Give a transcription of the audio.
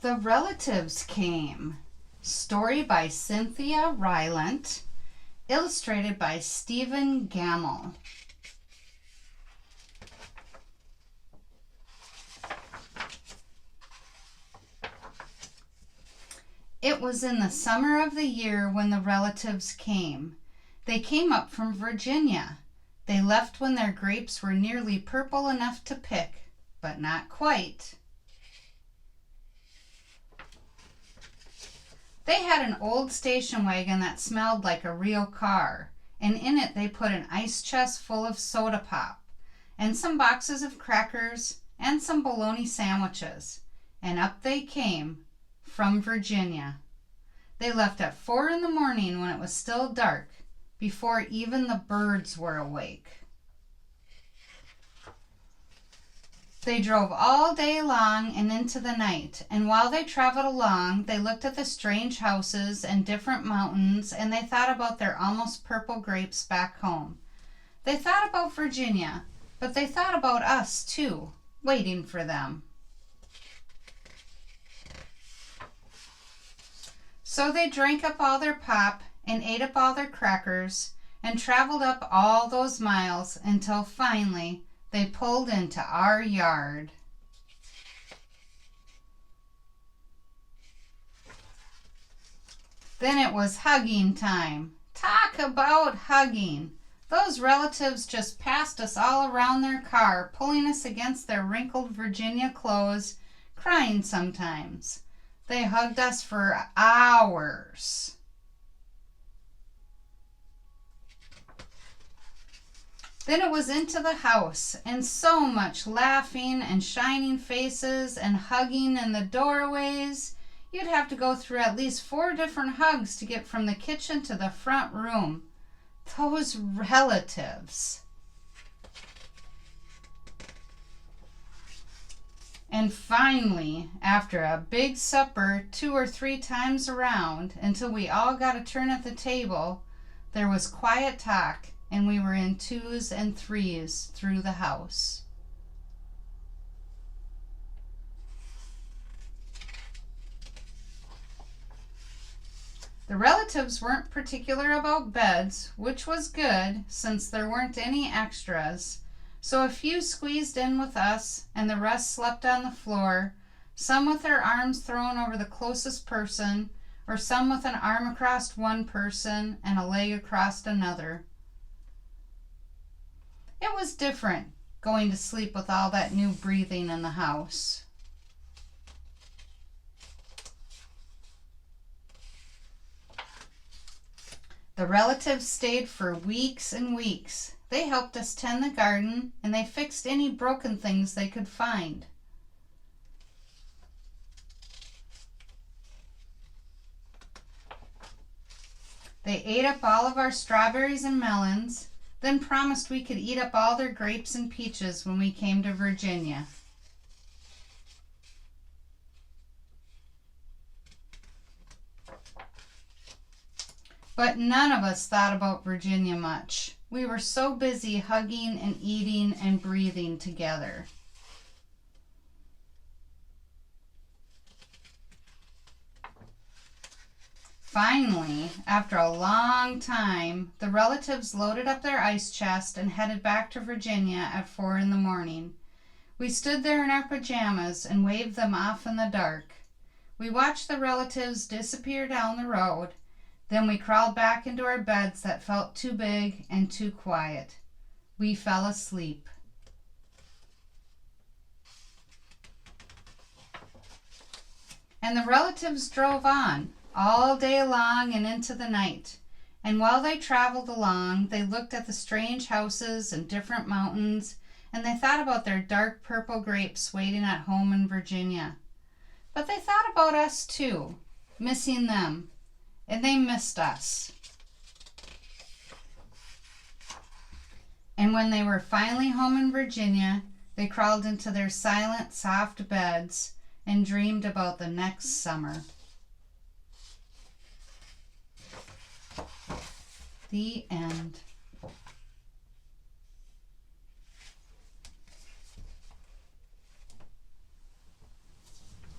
The Relatives Came. Story by Cynthia Rylant. Illustrated by Stephen Gamble. It was in the summer of the year when the relatives came. They came up from Virginia. They left when their grapes were nearly purple enough to pick, but not quite. They had an old station wagon that smelled like a real car, and in it they put an ice chest full of soda pop, and some boxes of crackers, and some bologna sandwiches, and up they came from Virginia. They left at 4 in the morning when it was still dark, before even the birds were awake. They drove all day long and into the night, and while they traveled along, they looked at the strange houses and different mountains, and they thought about their almost purple grapes back home. They thought about Virginia, but they thought about us too, waiting for them. So they drank up all their pop and ate up all their crackers and traveled up all those miles until finally they pulled into our yard. Then it was hugging time. Talk about hugging. Those relatives just passed us all around their car, pulling us against their wrinkled Virginia clothes, crying sometimes. They hugged us for hours. Then it was into the house, and so much laughing and shining faces and hugging in the doorways. You'd have to go through at least 4 different hugs to get from the kitchen to the front room. Those relatives. And finally, after a big supper 2 or 3 times around, until we all got a turn at the table, there was quiet talk, and we were in 2s and 3s through the house. The relatives weren't particular about beds, which was good since there weren't any extras. So a few squeezed in with us, and the rest slept on the floor, some with their arms thrown over the closest person, or some with an arm across one person and a leg across another. It was different, going to sleep with all that new breathing in the house. The relatives stayed for weeks and weeks. They helped us tend the garden, and they fixed any broken things they could find. They ate up all of our strawberries and melons, then promised we could eat up all their grapes and peaches when we came to Virginia. But none of us thought about Virginia much. We were so busy hugging and eating and breathing together. Finally, after a long time, the relatives loaded up their ice chest and headed back to Virginia at 4 in the morning. We stood there in our pajamas and waved them off in the dark. We watched the relatives disappear down the road. Then we crawled back into our beds that felt too big and too quiet. We fell asleep. And the relatives drove on all day long and into the night. And while they traveled along, they looked at the strange houses and different mountains, and they thought about their dark purple grapes waiting at home in Virginia. But they thought about us too, missing them. And they missed us. And when they were finally home in Virginia, they crawled into their silent, soft beds and dreamed about the next summer. The end.